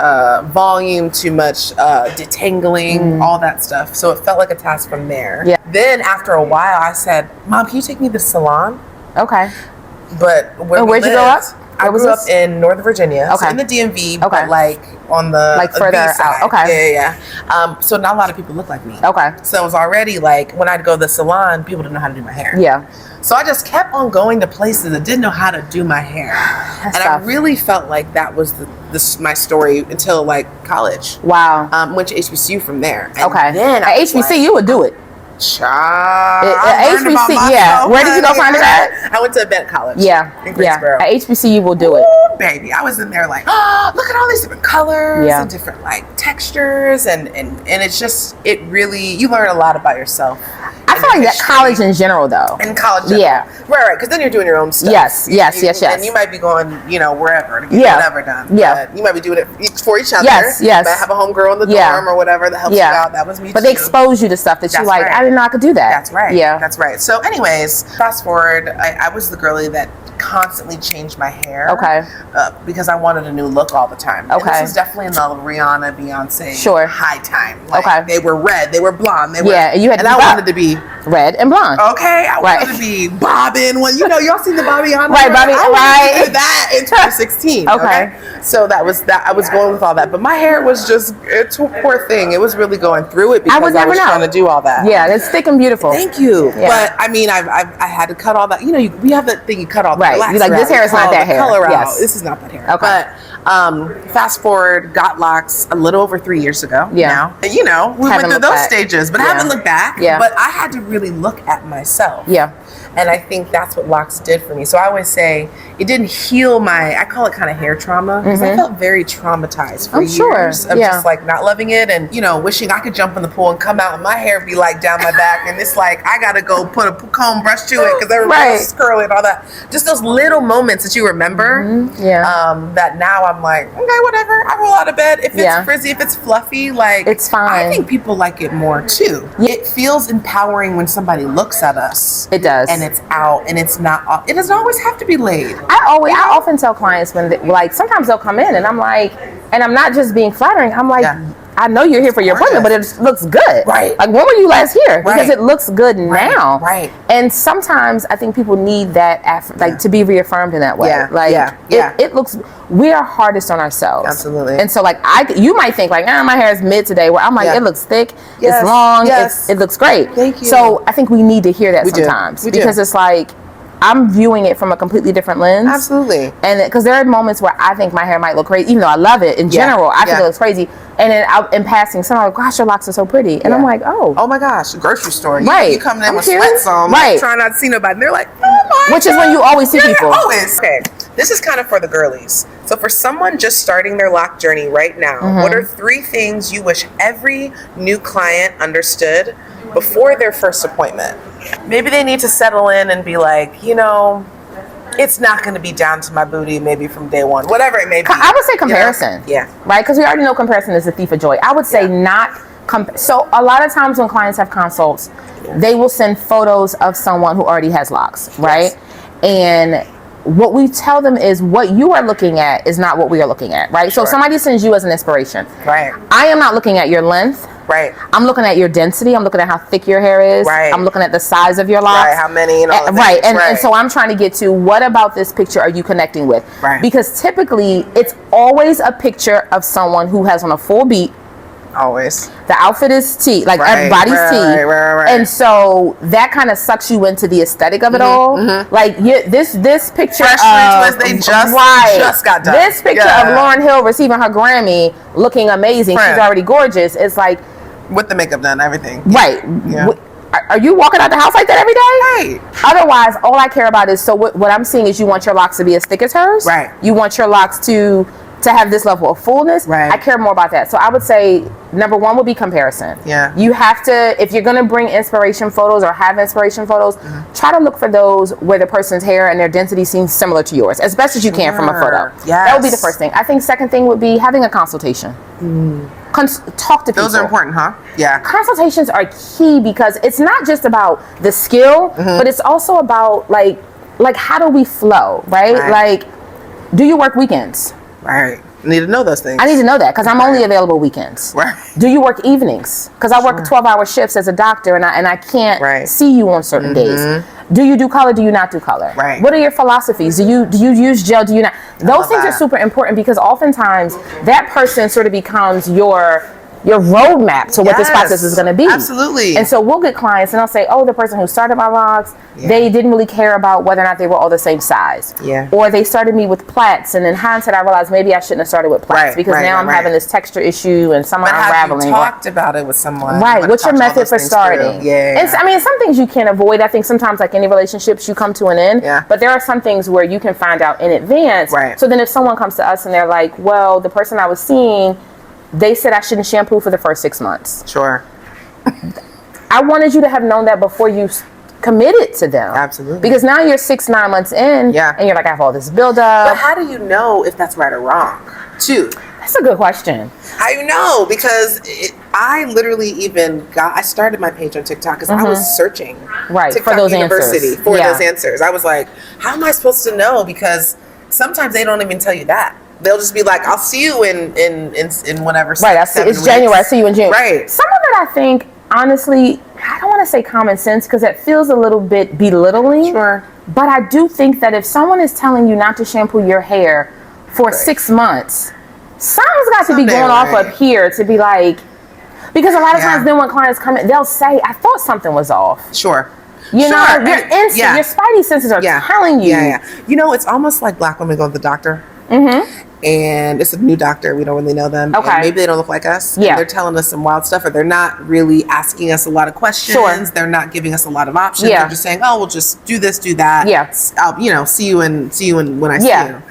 Speaker 1: volume, too much detangling, all that stuff. So it felt like a task from there.
Speaker 2: Yeah.
Speaker 1: Then after a while, I said, Mom, can you take me to the salon?
Speaker 2: Okay.
Speaker 1: But where'd
Speaker 2: you grow up?
Speaker 1: I grew up in Northern Virginia, so in the DMV, but like on the
Speaker 2: further
Speaker 1: side.
Speaker 2: out. Okay.
Speaker 1: Yeah. So not a lot of people look like me.
Speaker 2: Okay.
Speaker 1: So it was already like when I'd go to the salon, people didn't know how to do my hair.
Speaker 2: Yeah.
Speaker 1: So I just kept on going to places that didn't know how to do my hair, and I really felt like that was my story until like college.
Speaker 2: Wow.
Speaker 1: Went to HBCU from there. And
Speaker 2: okay.
Speaker 1: Then
Speaker 2: at HBCU, you would do it.
Speaker 1: At
Speaker 2: HBC, yeah. Where did you go find it at?
Speaker 1: I went to Bennett College.
Speaker 2: Yeah,
Speaker 1: in Greensboro.
Speaker 2: At HBC, you will do it.
Speaker 1: Ooh, baby, I was in there like, oh, look at all these different colors and different like textures, and it's just really you learn a lot about yourself.
Speaker 2: I feel like that college in general, though.
Speaker 1: In college, right, because then you're doing your own stuff.
Speaker 2: Yes.
Speaker 1: And you might be going, wherever to get whatever done.
Speaker 2: Yeah,
Speaker 1: but you might be doing it for each other.
Speaker 2: Yes.
Speaker 1: You might have a homegirl in the dorm or whatever that helps you out. That was me.
Speaker 2: But they expose you to stuff that you like. I didn't know I could do that.
Speaker 1: That's right.
Speaker 2: Yeah,
Speaker 1: that's right. So, anyways, fast forward. I was the girlie that constantly changed my hair.
Speaker 2: Okay.
Speaker 1: Because I wanted a new look all the time.
Speaker 2: Okay.
Speaker 1: And this was definitely in the Rihanna, Beyonce high time. Like,
Speaker 2: okay.
Speaker 1: They were red. They were blonde. They were,
Speaker 2: and you had to
Speaker 1: I wanted to be
Speaker 2: red and blonde.
Speaker 1: Okay. I wanted to be bobbing. Well, y'all seen the Bobbiana?
Speaker 2: Right, Bobby.
Speaker 1: I did that in 2016.
Speaker 2: Okay.
Speaker 1: So that was that. I was going with all that, but my hair was just it's a poor thing. It was really going through it because I was trying to do all that.
Speaker 2: Yeah, it's thick and beautiful.
Speaker 1: Thank you. Yeah. But I mean, I had to cut all that. We have that thing you cut all the
Speaker 2: right. You're like, this hair is not that hair.
Speaker 1: Color out. This is not that hair.
Speaker 2: Okay.
Speaker 1: But fast forward, got locks a little over 3 years ago.
Speaker 2: Yeah.
Speaker 1: Now, and, we went through those stages, but I haven't looked back.
Speaker 2: Yeah.
Speaker 1: But I had to really look at myself.
Speaker 2: Yeah.
Speaker 1: And I think that's what locks did for me. So I always say it didn't heal I call it kind of hair trauma, because I felt very traumatized for years of just like not loving it and, wishing I could jump in the pool and come out and my hair be like down my back. And it's like, I got to go put a comb brush to it because everybody else is curly and all that. Just those little moments that you remember that now I'm like, okay, whatever. I roll out of bed. If it's frizzy, if it's fluffy, like
Speaker 2: it's fine.
Speaker 1: I think people like it more too. It feels empowering when somebody looks at us.
Speaker 2: It does.
Speaker 1: And it's out and it's not, it doesn't always have to be laid.
Speaker 2: I often tell clients when sometimes they'll come in and I'm like, and I'm not just being flattering, I'm like, I know you're here for your appointment, but it looks good.
Speaker 1: Right.
Speaker 2: Like, when were you last here? Because it looks good now.
Speaker 1: Right.
Speaker 2: And sometimes I think people need that, to be reaffirmed in that way. It looks, we are hardest on ourselves.
Speaker 1: Absolutely.
Speaker 2: And so, you might think, my hair is mid today, where I'm like, it looks thick, it's long, it looks great.
Speaker 1: Thank you.
Speaker 2: So I think we need to hear that sometimes. Because it's like, I'm viewing it from a completely different lens.
Speaker 1: Absolutely.
Speaker 2: And because there are moments where I think my hair might look crazy, even though I love it in general, I think it looks crazy. And then in passing, someone like, gosh, your locks are so pretty. And I'm like, oh
Speaker 1: my gosh, grocery store.
Speaker 2: Right.
Speaker 1: You come in with sweats on, trying not to see nobody. And they're like, oh my
Speaker 2: Which is when you always see people.
Speaker 1: Always. Okay. This is kind of for the girlies. So for someone just starting their lock journey right now, what are 3 things you wish every new client understood before their first appointment? Maybe they need to settle in and be like, it's not going to be down to my booty maybe from day one, whatever it may be.
Speaker 2: I would say comparison.
Speaker 1: Yeah.
Speaker 2: Right? Because we already know comparison is the thief of joy. I would say not So a lot of times when clients have consults, they will send photos of someone who already has locks, right? And what we tell them is what you are looking at is not what we are looking at, right? So somebody sends you as an inspiration.
Speaker 1: Right.
Speaker 2: I am not looking at your length.
Speaker 1: Right.
Speaker 2: I'm looking at your density. I'm looking at how thick your hair is.
Speaker 1: Right.
Speaker 2: I'm looking at the size of your locks.
Speaker 1: Right. How many and all the
Speaker 2: right.
Speaker 1: things.
Speaker 2: And so I'm trying to get to what about this picture are you connecting with?
Speaker 1: Right.
Speaker 2: Because typically it's always a picture of someone who has on a full beat.
Speaker 1: Always.
Speaker 2: The outfit is T, like everybody's T.
Speaker 1: Right.
Speaker 2: And so that kind of sucks you into the aesthetic of it all. Like this picture
Speaker 1: Fresh
Speaker 2: of
Speaker 1: they just got done.
Speaker 2: This picture of Lauryn Hill receiving her Grammy, looking amazing. She's already gorgeous. It's like
Speaker 1: with the makeup done, everything.
Speaker 2: Right.
Speaker 1: Yeah.
Speaker 2: Are you walking out the house like that every day?
Speaker 1: Right.
Speaker 2: Otherwise, all I care about is what I'm seeing is you want your locks to be as thick as hers.
Speaker 1: Right.
Speaker 2: You want your locks to have this level of fullness.
Speaker 1: Right.
Speaker 2: I care more about that. So I would say number one would be comparison.
Speaker 1: Yeah.
Speaker 2: You have to, if you're going to bring inspiration photos or have inspiration photos, try to look for those where the person's hair and their density seems similar to yours, as best as you can from a photo.
Speaker 1: Yes.
Speaker 2: That would be the first thing. I think second thing would be having a consultation. Talk to people.
Speaker 1: Those are important, huh? Yeah.
Speaker 2: Consultations are key because it's not just about the skill, but it's also about like how do we flow, right? Like, do you work weekends?
Speaker 1: Right. I need to know those things.
Speaker 2: I need to know that because I'm only available weekends.
Speaker 1: Right.
Speaker 2: Do you work evenings? Because I work 12-hour shifts as a doctor and I can't see you on certain days. Do you do color? Do you not do color?
Speaker 1: Right.
Speaker 2: What are your philosophies? Do you use gel? Do you not? Those things are super important because oftentimes that person sort of becomes your roadmap to what this process is going to be.
Speaker 1: Absolutely.
Speaker 2: And so we'll get clients and I'll say, oh, the person who started my locks, they didn't really care about whether or not they were all the same size.
Speaker 1: Yeah.
Speaker 2: Or they started me with plaits, and in hindsight I realized maybe I shouldn't have started with plaits because now I'm having this texture issue and some are unraveling.
Speaker 1: Have you talked about it with someone?
Speaker 2: Right. What's your method for starting?
Speaker 1: Yeah.
Speaker 2: And I mean, some things you can't avoid. I think sometimes, like any relationships, you come to an end.
Speaker 1: Yeah.
Speaker 2: But there are some things where you can find out in advance.
Speaker 1: Right.
Speaker 2: So then if someone comes to us and they're like, well, the person I was seeing, they said I shouldn't shampoo for the first 6 months.
Speaker 1: Sure.
Speaker 2: I wanted you to have known that before you committed to them.
Speaker 1: Absolutely.
Speaker 2: Because now you're 6-9 months in, and you're like, I have all this buildup.
Speaker 1: But how do you know if that's right or wrong, too?
Speaker 2: That's a good question.
Speaker 1: How do you know? Because I literally I started my page on TikTok because I was searching TikTok
Speaker 2: for those
Speaker 1: University
Speaker 2: answers.
Speaker 1: for those answers. I was like, how am I supposed to know? Because sometimes they don't even tell you that. They'll just be like, I'll see you in whatever.
Speaker 2: Right, it's January. I see you in June.
Speaker 1: Right.
Speaker 2: Some of it, I think, honestly, I don't want to say common sense because it feels a little bit belittling.
Speaker 1: Sure.
Speaker 2: But I do think that if someone is telling you not to shampoo your hair for 6 months, something's got to be going off up here to be like, because a lot of times then when clients come in, they'll say, I thought something was off.
Speaker 1: Sure.
Speaker 2: You know, your spidey senses are telling you.
Speaker 1: Yeah. You know, it's almost like black women go to the doctor. And it's a new doctor. We don't really know them.
Speaker 2: Okay.
Speaker 1: And maybe they don't look like us.
Speaker 2: Yeah.
Speaker 1: And they're telling us some wild stuff, or they're not really asking us a lot of questions.
Speaker 2: Sure.
Speaker 1: They're not giving us a lot of options.
Speaker 2: Yeah.
Speaker 1: They're just saying, "Oh, we'll just do this, do that.
Speaker 2: Yeah.
Speaker 1: I'll, see you when I see you."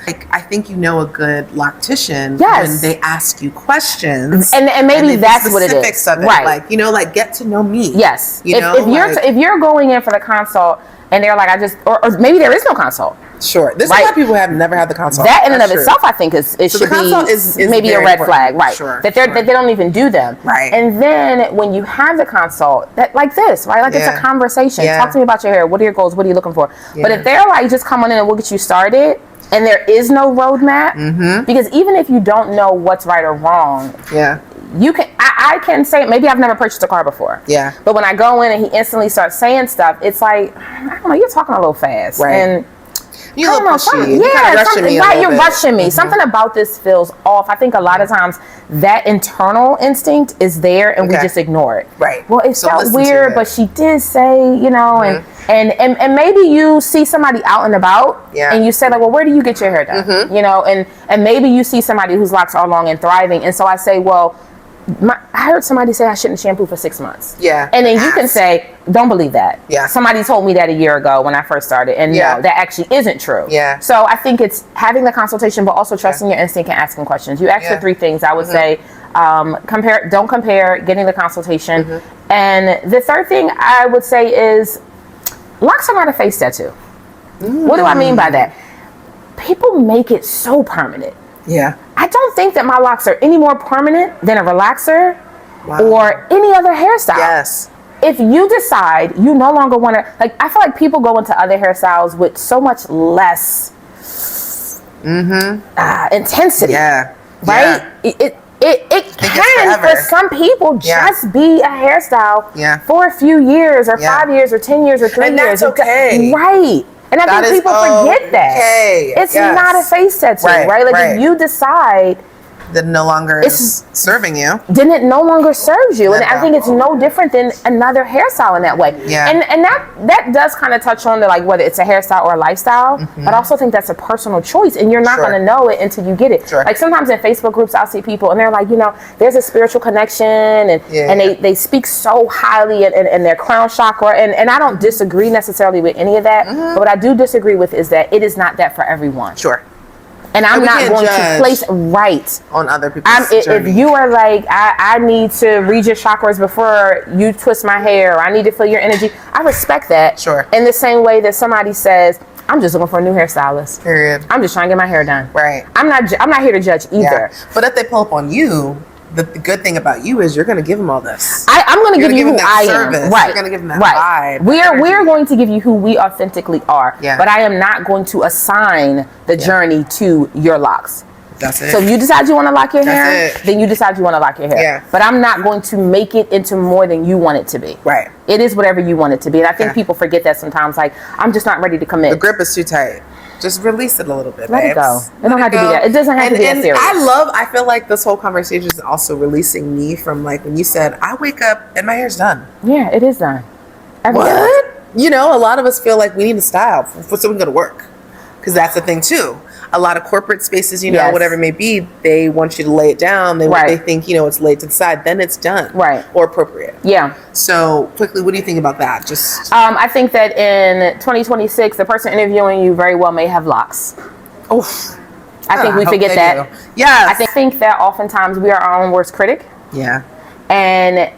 Speaker 1: Like, I think you know a good loctician when they ask you questions,
Speaker 2: and maybe that's what it is.
Speaker 1: Specifics of it,
Speaker 2: right?
Speaker 1: Like get to know me.
Speaker 2: Yes.
Speaker 1: If
Speaker 2: you're going in for the consult and they're like, or maybe there is no consult.
Speaker 1: Sure. There's a lot of people who have never had the consult.
Speaker 2: That in and of itself, I think, should be maybe a red flag, right?
Speaker 1: Sure.
Speaker 2: That they don't even do them.
Speaker 1: Right.
Speaker 2: And then when you have the consult, that like this, right? Like it's a conversation. Talk to me about your hair. What are your goals? What are you looking for? But if they're like, just come on in and we'll get you started, and there is no roadmap, because even if you don't know what's right or wrong, you can. I can say, maybe I've never purchased a car before. Yeah. But when I go in and he instantly starts saying stuff, it's like, I don't know, you're talking a little fast.
Speaker 1: Right.
Speaker 2: And
Speaker 1: you're a little pushy.
Speaker 2: You're rushing me. Something about this feels off. I think a lot of times that internal instinct is there and we just ignore it.
Speaker 1: Right.
Speaker 2: Well, it felt weird, but she did say, and maybe you see somebody out and about and you say like, well, where do you get your hair done? And maybe you see somebody whose locks are long and thriving. And so I say, well, I heard somebody say I shouldn't shampoo for 6 months. Yeah. And then you can say, don't believe that. Yeah. Somebody told me that a year ago when I first started. And no, that actually isn't true. Yeah. So I think it's having the consultation, but also trusting your instinct and asking questions. You asked for 3 things. I would say, don't compare, getting the consultation. And the third thing I would say is, locks are not a face tattoo. What do I mean by that? People make it so permanent. Yeah. I don't think that my locks are any more permanent than a relaxer or any other hairstyle.
Speaker 1: Yes.
Speaker 2: If you decide you no longer want to, like, I feel like people go into other hairstyles with so much less intensity.
Speaker 1: Yeah.
Speaker 2: Right?
Speaker 1: Yeah.
Speaker 2: It can, for some people, just be a hairstyle for a few years or 5 years or 10 years or 3
Speaker 1: and
Speaker 2: years.
Speaker 1: That's okay.
Speaker 2: Right. And I think people forget that. It's not a face tattoo, right? Like if you decide
Speaker 1: that no longer is serving you,
Speaker 2: then it no longer serves you. And I think it's no different than another hairstyle in that way.
Speaker 1: Yeah.
Speaker 2: And that does kind of touch on the, like, whether it's a hairstyle or a lifestyle, but I also think that's a personal choice, and you're not going to know it until you get it. Like sometimes in Facebook groups I'll see people and they're like, you know, there's a spiritual connection, and they speak so highly and their crown chakra, and I don't disagree necessarily with any of that, but what I do disagree with is that it is not that for everyone. And I'm not going to place
Speaker 1: on other people's journey.
Speaker 2: If you are like, I need to read your chakras before you twist my hair, or I need to feel your energy, I respect that. In the same way that somebody says, I'm just looking for a new hairstylist.
Speaker 1: Period.
Speaker 2: I'm just trying to get my hair done.
Speaker 1: Right.
Speaker 2: I'm not here to judge either.
Speaker 1: But if they pull up on you, the good thing about you is you're going to give them all this.
Speaker 2: I'm going to give you who I am. Right.
Speaker 1: You're going to give them that vibe.
Speaker 2: We are going to give you who we authentically are. But I am not going to assign the journey to your locks.
Speaker 1: That's it.
Speaker 2: So if you decide you want to lock your hair, then you decide you want to lock your hair. But I'm not going to make it into more than you want it to be.
Speaker 1: Right.
Speaker 2: It is whatever you want it to be. And I think people forget that sometimes. Like, I'm just not ready to commit.
Speaker 1: The grip is too tight. Just release it a little bit,
Speaker 2: Let it go. It don't have to be that. It doesn't have to be that serious.
Speaker 1: I feel like this whole conversation is also releasing me from, like, when you said, I wake up and my hair's done.
Speaker 2: Yeah, it is done.
Speaker 1: What? You know, a lot of us feel like we need a style so we can go to work. Because that's the thing, too. A lot of corporate spaces, you know, whatever it may be, they want you to lay it down. They think, you know, it's laid to the side. Then it's done. Right. Or appropriate.
Speaker 2: Yeah.
Speaker 1: So, quickly, what do you think about that? Just
Speaker 2: I think that in 2026, the person interviewing you very well may have locks.
Speaker 1: Oof.
Speaker 2: I think we forget that.
Speaker 1: Yes.
Speaker 2: I think that oftentimes we are our own worst critic.
Speaker 1: Yeah.
Speaker 2: And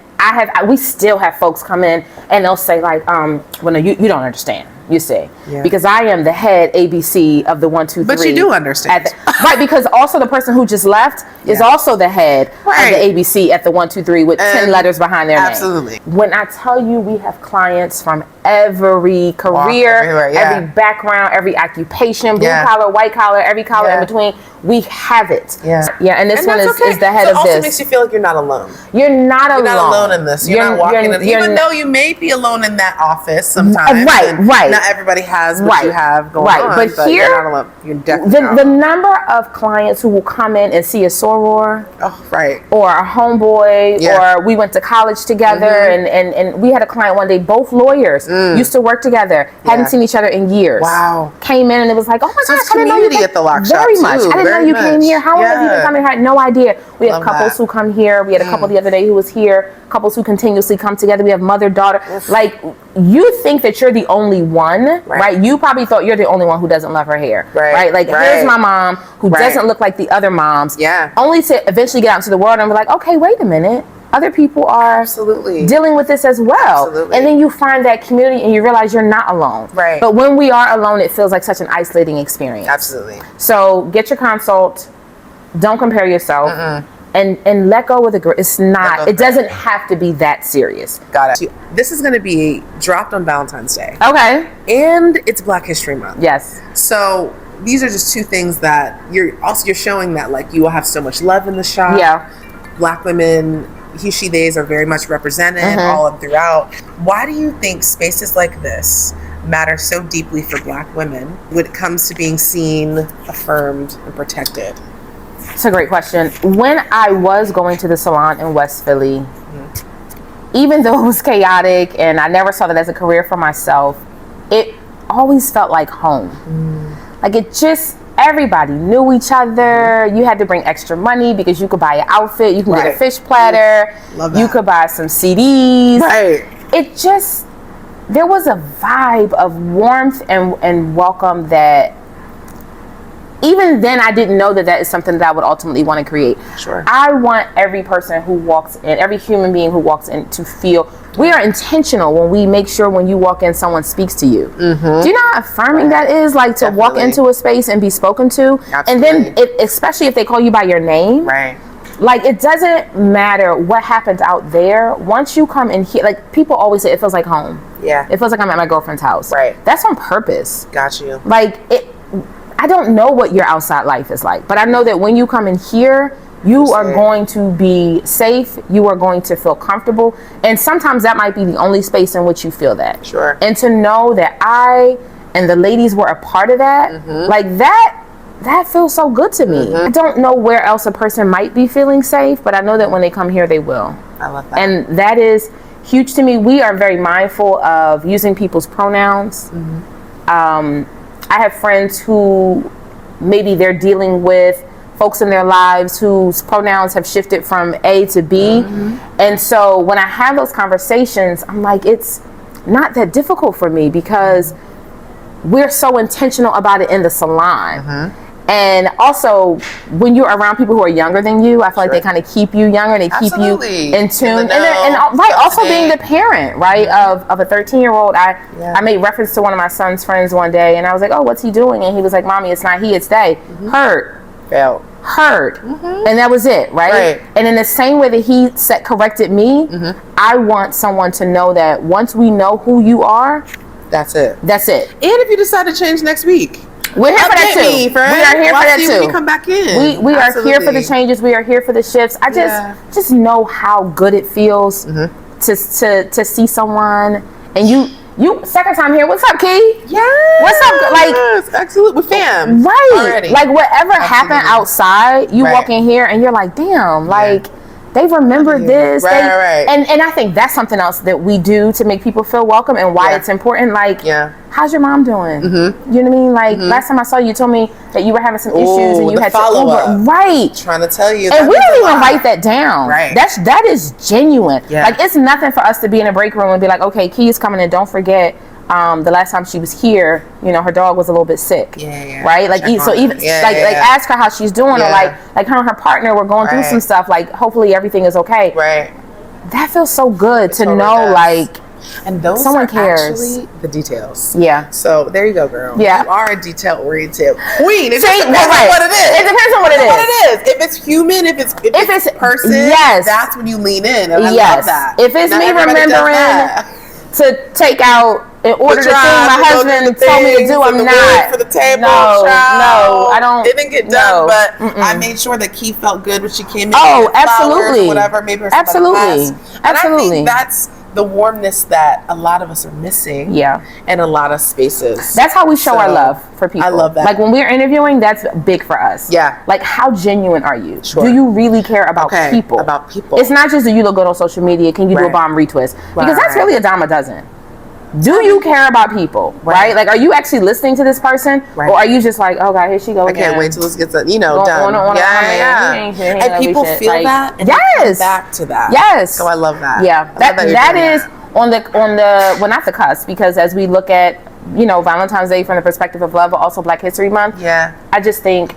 Speaker 2: we still have folks come in and they'll say, like, well, no, you don't understand. You say, because I am the head ABC of the 1, 2, 3.
Speaker 1: But you do understand.
Speaker 2: Right, because also the person who just left is also the head of the ABC at the 1, 2, 3 with 10 letters behind their name.
Speaker 1: Absolutely.
Speaker 2: When I tell you we have clients from every career, every background, every occupation, blue collar, white collar, every collar in between, we have it. And this one is the head of this. It also
Speaker 1: makes you feel like you're not alone.
Speaker 2: You're not alone.
Speaker 1: You're not alone in this. You're not walking in, even though you may be alone in that office sometimes.
Speaker 2: Right.
Speaker 1: Not everybody has what you have going on.
Speaker 2: But here,
Speaker 1: you're not alone. You're definitely not
Speaker 2: the
Speaker 1: alone.
Speaker 2: number of clients who will come in and see a soror, or a homeboy, or we went to college together, and we had a client one day, both lawyers, used to work together, hadn't seen each other in years. Wow. Came in and it was like, oh my gosh, I didn't know you
Speaker 1: at the Loc Shop
Speaker 2: very much.
Speaker 1: too.
Speaker 2: I didn't know you came here. How long have you been coming here? I had no idea. We have couples who come here. We had a couple the other day who was here. Couples who continuously come together. We have mother-daughter. Like, you think that you're the only one, right? You probably thought you're the only one who doesn't love her hair, right? Like, here's my mom who doesn't look like the other moms. Only to eventually get out into the world and be like, okay, wait a minute. Other people are dealing with this as well. And then you find that community and you realize you're not alone. Right. But when we are alone, it feels like such an isolating experience.
Speaker 1: Absolutely.
Speaker 2: So get your consult. Don't compare yourself. And let go with the grip. It's not, it doesn't have to be that serious.
Speaker 1: Got it. This is going to be dropped on Valentine's Day.
Speaker 2: Okay.
Speaker 1: And it's Black History Month.
Speaker 2: Yes.
Speaker 1: So these are just two things that you're showing that, like, you will have so much love in the shop. Yeah. Black women, he, she, theys are very much represented all up throughout. Why do you think spaces like this matter so deeply for Black women when it comes to being seen, affirmed, and protected?
Speaker 2: It's a great question. When I was going to the salon in West Philly, even though it was chaotic and I never saw that as a career for myself, it always felt like home. Like, it just, everybody knew each other. You had to bring extra money because you could buy an outfit. You can get a fish platter. You could buy some CDs. It just, there was a vibe of warmth and welcome that even then I didn't know that is something that I would ultimately want to create. I want every person who walks in, every human being who walks in, to feel we are intentional when we make sure when you walk in, someone speaks to you. Do you know how affirming that is? Like, to walk into a space and be spoken to, and then especially if they call you by your name. Like, it doesn't matter what happens out there. Once you come in here, like, people always say it feels like home.
Speaker 1: Yeah.
Speaker 2: It feels like I'm at my girlfriend's house.
Speaker 1: Right.
Speaker 2: That's on purpose.
Speaker 1: Got you.
Speaker 2: Like, I don't know what your outside life is like, but I know that when you come in here, you are going to be safe. You are going to feel comfortable. And sometimes that might be the only space in which you feel that.
Speaker 1: Sure.
Speaker 2: And to know that I and the ladies were a part of that, like that feels so good to me. I don't know where else a person might be feeling safe, but I know that when they come here, they will.
Speaker 1: I love that.
Speaker 2: And that is huge to me. We are very mindful of using people's pronouns. I have friends who maybe they're dealing with folks in their lives whose pronouns have shifted from A to B. And so when I have those conversations, I'm like, it's not that difficult for me because we're so intentional about it in the salon. And also, when you're around people who are younger than you, I feel like they kind of keep you younger and they keep you in tune. And also being the parent, right, of a 13-year-old. I made reference to one of my son's friends one day, and I was like, oh, what's he doing? And he was like, Mommy, it's not he, it's they. Hurt. Hurt. And that was it, right? And in the same way that he corrected me, I want someone to know that once we know who you are,
Speaker 1: that's it.
Speaker 2: That's it.
Speaker 1: And if you decide to change next week,
Speaker 2: we're here for that too. We are here for that too.
Speaker 1: When you come back in.
Speaker 2: We are here for the changes. We are here for the shifts. I just know how good it feels to see someone and you second time here. What's up, Key?
Speaker 1: Yeah.
Speaker 2: What's up? Like,
Speaker 1: absolutely, with fam.
Speaker 2: Right.
Speaker 1: Already.
Speaker 2: Like whatever happened outside, you walk in here and you're like, damn, like they remember this.
Speaker 1: Right.
Speaker 2: And I think that's something else that we do to make people feel welcome and why it's important. Like, how's your mom doing? You know what I mean? Like last time I saw you, you told me that you were having some issues and you had to Uber. Right.
Speaker 1: Trying to tell you.
Speaker 2: And we don't even write that down.
Speaker 1: Right.
Speaker 2: That is genuine. Like it's nothing for us to be in a break room and be like, okay, Key is coming in. Don't forget. The last time she was here, you know, her dog was a little bit sick. Right? Like, so even like ask her how she's doing, or like her and her partner were going through some stuff. Like, hopefully everything is okay.
Speaker 1: Right.
Speaker 2: That feels so good to know, like,
Speaker 1: and those
Speaker 2: someone
Speaker 1: are
Speaker 2: cares.
Speaker 1: Actually the details.
Speaker 2: Yeah.
Speaker 1: So there you go, girl.
Speaker 2: Yeah.
Speaker 1: You are a detail-oriented queen. It
Speaker 2: depends
Speaker 1: on what it is.
Speaker 2: It depends on what it is.
Speaker 1: If it's human, if it's person, that's when you lean in. And I love that.
Speaker 2: If it's me remembering to take out in order to do my husband told me to do, I'm not.
Speaker 1: For the table,
Speaker 2: no, I don't.
Speaker 1: It didn't get done, but I made sure that Key felt good when she came in.
Speaker 2: Oh, absolutely.
Speaker 1: Whatever, maybe
Speaker 2: absolutely.
Speaker 1: And I think that's the warmness that a lot of us are missing. Yeah. In a lot of spaces. That's how we show our love for people. I love that. Like when we're interviewing, that's big for us. Yeah. Like how genuine are you? Sure. Do you really care about people? About people. It's not just do you look good on social media, can you do a bomb retwist? Because that's really a dime a dozen. Do you care about people, right? Like, are you actually listening to this person, or are you just like, oh God, here she goes again. I can't wait till this gets done. And people feel like, that, and yes, back to that. Yes. So I love that. Yeah, that is on the well, not the cusp, because as we look at Valentine's Day from the perspective of love, but also Black History Month. Yeah, I just think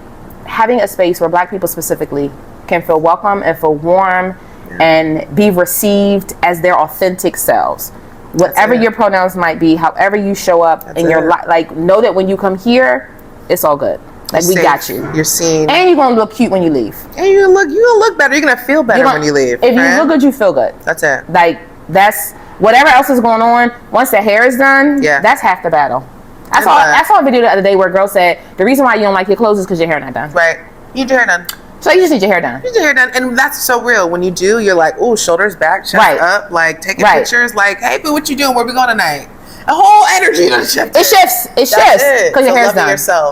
Speaker 1: having a space where Black people specifically can feel welcome and feel warm and be received as their authentic selves. Whatever your pronouns might be, however you show up in your life, like know that when you come here, it's all good. Like we got you. You're seen, and you're gonna look cute when you leave. And you're gonna look better. You're gonna feel better when you leave. If you look good, you feel good. That's it. Like that's whatever else is going on. Once the hair is done, that's half the battle. I saw a video the other day where a girl said the reason why you don't like your clothes is because your hair not done. Right. You need your hair done. So you just need your hair done. You need your hair done. And that's so real. When you do, you're like, oh, shoulders back, chest up, like taking pictures, like, hey, boo, what you doing? Where we going tonight? The whole energy doesn't shift. It shifts. It shifts. Because your hair's done.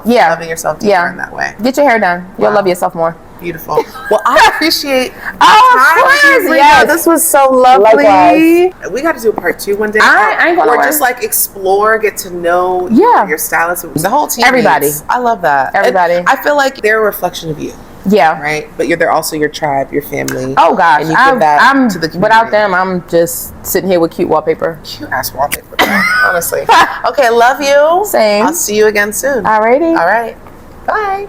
Speaker 1: Loving yourself deeper in that way. Get your hair done. You'll love yourself more. Beautiful. Well, I appreciate this was so lovely. Likewise. We got to do a part 2 one day. I ain't gonna or just like explore, get to know your stylist, the whole team. Everybody. I love that. Everybody. And I feel like they're a reflection of you. Yeah. Right. But they're also your tribe, your family. Oh gosh. And you give that to the community. Without them, I'm just sitting here with cute wallpaper. Cute ass wallpaper. Honestly. Okay. Love you. Same. I'll see you again soon. Alrighty. All right. Bye.